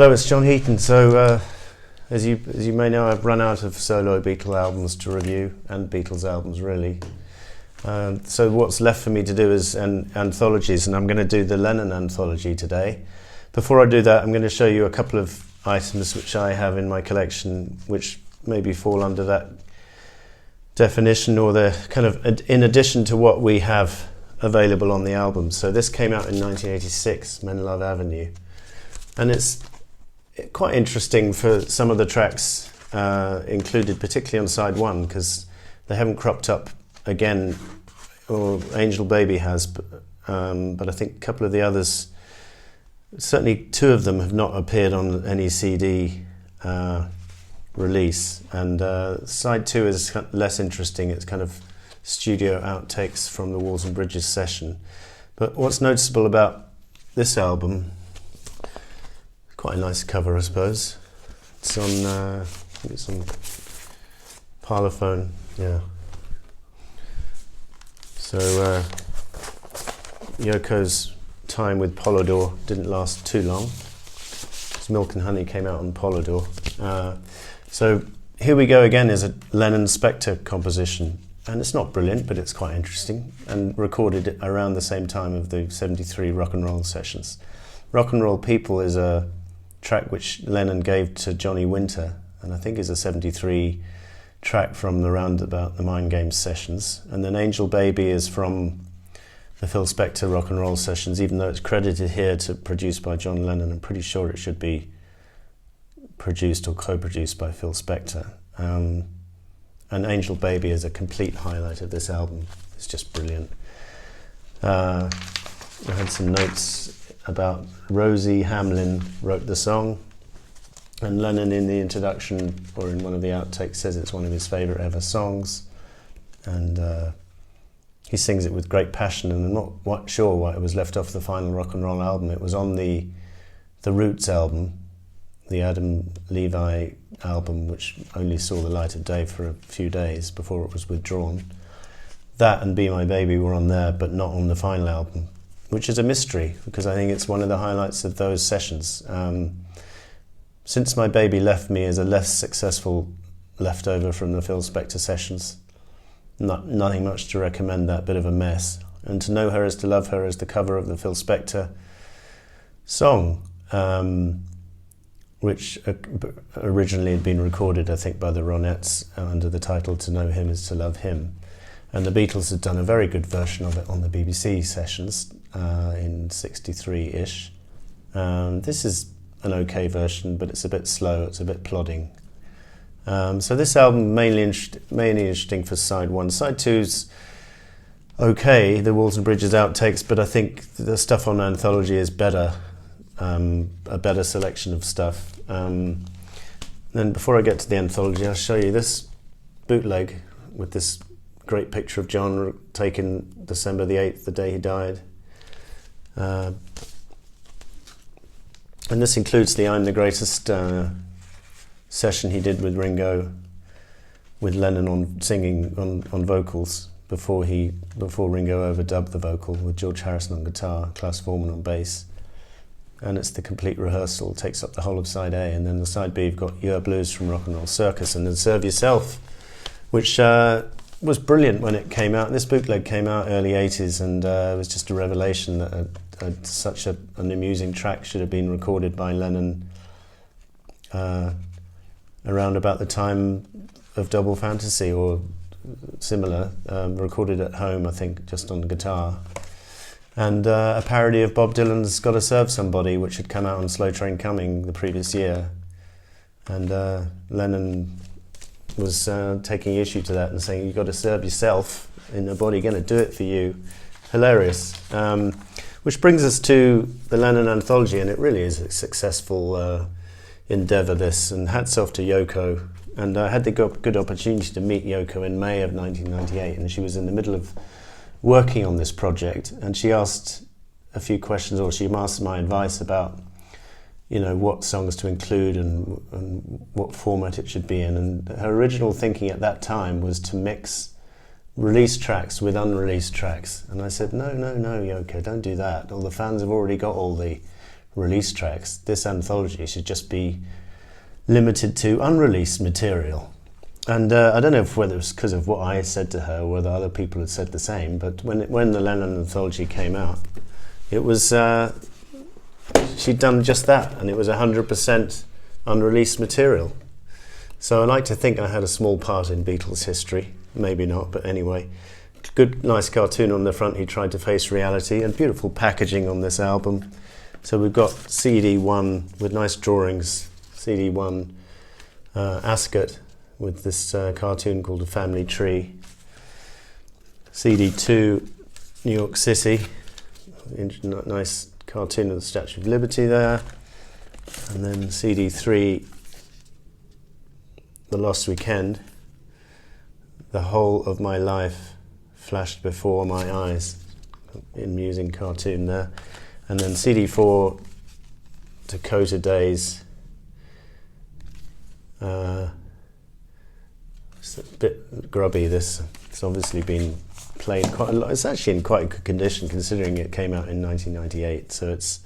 Hello, it's John Heaton. So, as you may know, I've run out of solo Beatle albums to review, and Beatles albums really. So what's left for me to do is anthologies, and I'm going to do the Lennon Anthology today. Before I do that, I'm going to show you a couple of items which I have in my collection, which maybe fall under that definition, or they're kind of in addition to what we have available on the album. So this came out in 1986, Menlove Avenue, and it's quite interesting for some of the tracks included, particularly on side one, because they haven't cropped up again, or Angel Baby has, but I think a couple of the others, certainly two of them, have not appeared on any CD release. And side two is less interesting. It's kind of studio outtakes from the Walls and Bridges session. But what's noticeable about this album, quite a nice cover, I suppose. It's on, I think it's on Parlophone, yeah. So Yoko's time with Polydor didn't last too long. Milk and Honey came out on Polydor. So Here We Go Again is a Lennon Spector composition, and it's not brilliant, but it's quite interesting, and recorded around the same time of the 73 rock and roll sessions. Rock and Roll People is a track which Lennon gave to Johnny Winter, and I think is a 73 track from around about the Mind Games sessions. And then Angel Baby is from the Phil Spector rock and roll sessions, even though it's credited here to produced by John Lennon. I'm pretty sure it should be produced or co-produced by Phil Spector. And Angel Baby is a complete highlight of this album. It's just brilliant. I had some notes about Rosie Hamlin wrote the song, and Lennon in the introduction, or in one of the outtakes, says it's one of his favourite ever songs, and he sings it with great passion, and I'm not quite sure why it was left off the final rock and roll album. It was on the Roots album, the Adam Levi album, which only saw the light of day for a few days before it was withdrawn. That and Be My Baby were on there, but not on the final album, which is a mystery, because I think it's one of the highlights of those sessions. Since My Baby Left Me is a less successful leftover from the Phil Spector sessions. Nothing much to recommend, that bit of a mess. And To Know Her Is to Love Her is the cover of the Phil Spector song, which originally had been recorded, I think, by the Ronettes under the title To Know Him Is to Love Him. And the Beatles had done a very good version of it on the BBC sessions in 63-ish. This is an okay version, but it's a bit slow, it's a bit plodding. So this album mainly interesting for side one. Side two's okay, the Walls and Bridges outtakes, but I think the stuff on Anthology is better, a better selection of stuff. Then before I get to the Anthology, I'll show you this bootleg with this great picture of John taken December the 8th, the day he died. And this includes the I'm the Greatest session he did with Ringo, with Lennon on singing on vocals before Ringo overdubbed the vocal, with George Harrison on guitar, Klaus Voormann on bass. And it's the complete rehearsal, takes up the whole of side A, and then the side B you've got Your Blues from Rock and Roll Circus, and then Serve Yourself, which was brilliant when it came out. This bootleg came out early 80s, and it was just a revelation that such an amusing track should have been recorded by Lennon around about the time of Double Fantasy or similar, recorded at home, I think, just on the guitar. And a parody of Bob Dylan's Gotta Serve Somebody, which had come out on Slow Train Coming the previous year. And Lennon was taking issue to that and saying, you've got to serve yourself, and nobody going to do it for you. Hilarious. Which brings us to the Lennon Anthology, and it really is a successful endeavour, this, and hats off to Yoko. And I had the good opportunity to meet Yoko in May of 1998, and she was in the middle of working on this project, and she asked a few questions, or she asked my advice about, what songs to include and what format it should be in. And her original thinking at that time was to mix released tracks with unreleased tracks. And I said, no, Yoko, don't do that. All the fans have already got all the release tracks. This anthology should just be limited to unreleased material. And I don't know whether it was because of what I said to her or whether other people had said the same, but when the Land Anthology came out, it was she'd done just that, and it was 100% unreleased material. So I like to think I had a small part in Beatles history, maybe not, but anyway. Good, nice cartoon on the front, he tried to face reality, and beautiful packaging on this album. So we've got CD1 with nice drawings, CD1 Ascot with this cartoon called A Family Tree. CD2 New York City, nice cartoon of the Statue of Liberty there. And then CD3 The Lost Weekend, The Whole of My Life Flashed Before My Eyes, amusing cartoon there. And then CD4 Dakota Days, it's a bit grubby this, it's obviously been played quite a lot. It's actually in quite good condition considering it came out in 1998, so it's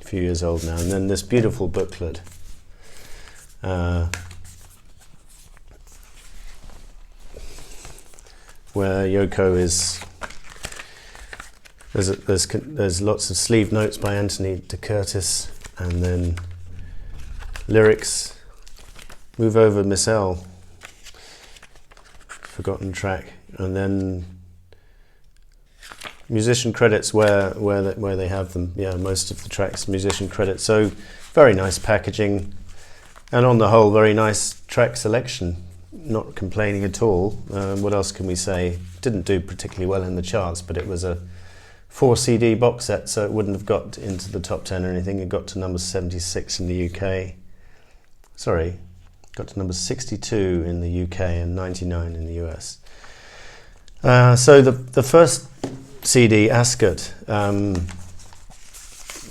a few years old now. And then this beautiful booklet, where Yoko is, there's lots of sleeve notes by Anthony de Curtis, and then lyrics, Move Over Miss L, forgotten track, and then musician credits where they have them. Yeah, most of the tracks musician credits. So very nice packaging, and on the whole very nice track selection. Not complaining at all. What else can we say? Didn't do particularly well in the charts, but it was a 4 CD box set, so it wouldn't have got into the top 10 or anything. It got to number 76 in the UK. Sorry, got to number 62 in the UK and 99 in the US. So the first CD, Ascot,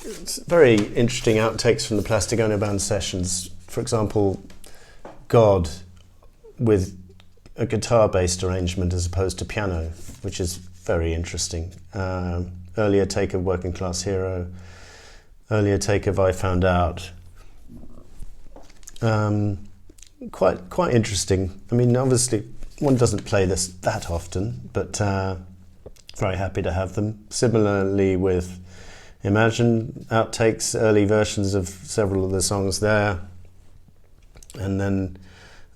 it's very interesting outtakes from the Plastic Ono Band sessions. For example, God with a guitar-based arrangement as opposed to piano, which is very interesting. Earlier take of Working Class Hero, earlier take of I Found Out. Quite interesting. I mean, obviously one doesn't play this that often, but very happy to have them. Similarly with Imagine, outtakes, early versions of several of the songs there, and then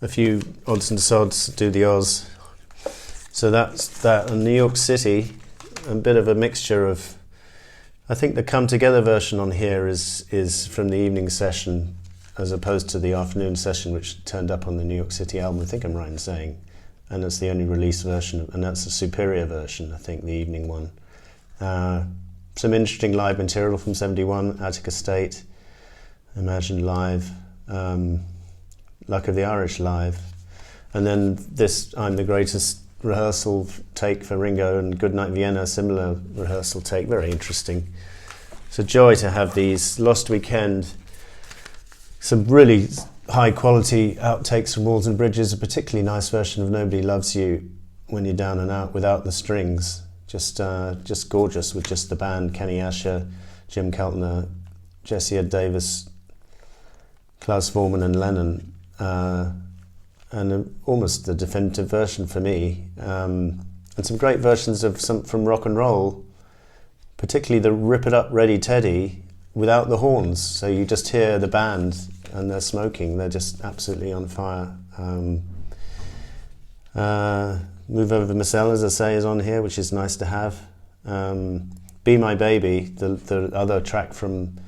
a few odds and sods, Do the Oz. So that's that. And New York City, a bit of a mixture of, I think the Come Together version on here is from the evening session as opposed to the afternoon session which turned up on the New York City album, I think I'm right in saying. And that's the only release version, and that's the superior version, I think, the evening one. Some interesting live material from 71, Attica State, Imagine Live, Luck of the Irish Live, and then this I'm the Greatest rehearsal take for Ringo, and Goodnight Vienna, similar rehearsal take, very interesting. It's a joy to have these. Lost Weekend, some really high quality outtakes from Walls and Bridges, a particularly nice version of Nobody Loves You When You're Down and Out without the strings, just gorgeous with just the band, Kenny Asher, Jim Keltner, Jesse Ed Davis, Klaus Voormann and Lennon. And almost the definitive version for me, and some great versions of some from rock and roll, particularly the Rip It Up Ready Teddy without the horns, so you just hear the band and they're smoking, they're just absolutely on fire. Move Over Miss L, as I say, is on here, which is nice to have. Be My Baby, the other track from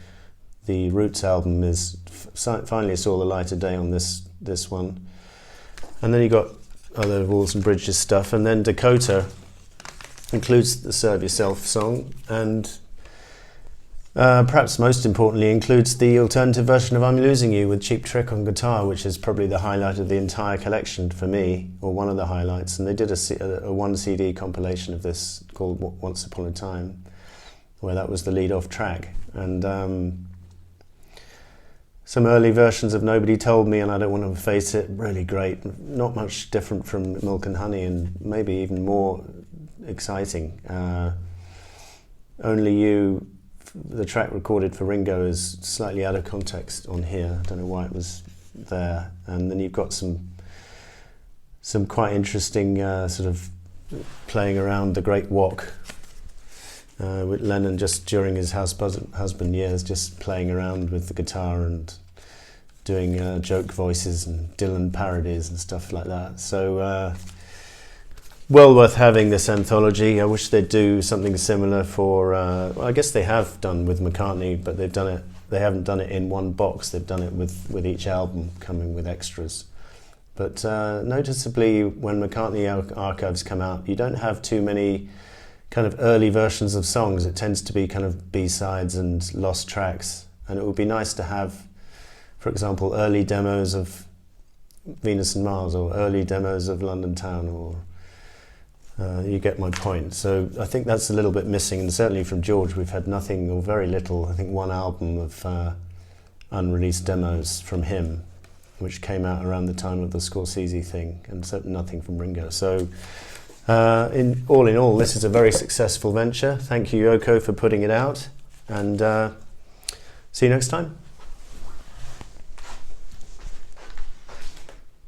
the Roots album, is finally saw the light of day on this one. And then you got other Walls and Bridges stuff, and then Dakota includes the Serve Yourself song, and perhaps most importantly includes the alternative version of I'm Losing You with Cheap Trick on guitar, which is probably the highlight of the entire collection for me, or one of the highlights. And they did a one CD compilation of this called Once Upon a Time, where that was the lead-off track. And some early versions of Nobody Told Me and I Don't Want to Face It, really great. Not much different from Milk and Honey, and maybe even more exciting. Only You the track recorded for Ringo is slightly out of context on here. I don't know why it was there. And then you've got some quite interesting sort of playing around the Great Walk with Lennon just during his husband years, just playing around with the guitar and doing joke voices and Dylan parodies and stuff like that. So well worth having this anthology. I wish they'd do something similar for, well, I guess they have done with McCartney, but they haven't done it in one box. They've done it with each album coming with extras. But noticeably, when McCartney archives come out, you don't have too many kind of early versions of songs. It tends to be kind of B-sides and lost tracks. And it would be nice to have, for example, early demos of Venus and Mars, or early demos of London Town, or you get my point. So I think that's a little bit missing, and certainly from George we've had nothing or very little. I think one album of unreleased demos from him, which came out around the time of the Scorsese thing, and certainly nothing from Ringo. So in all, this is a very successful venture. Thank you, Yoko, for putting it out, and see you next time.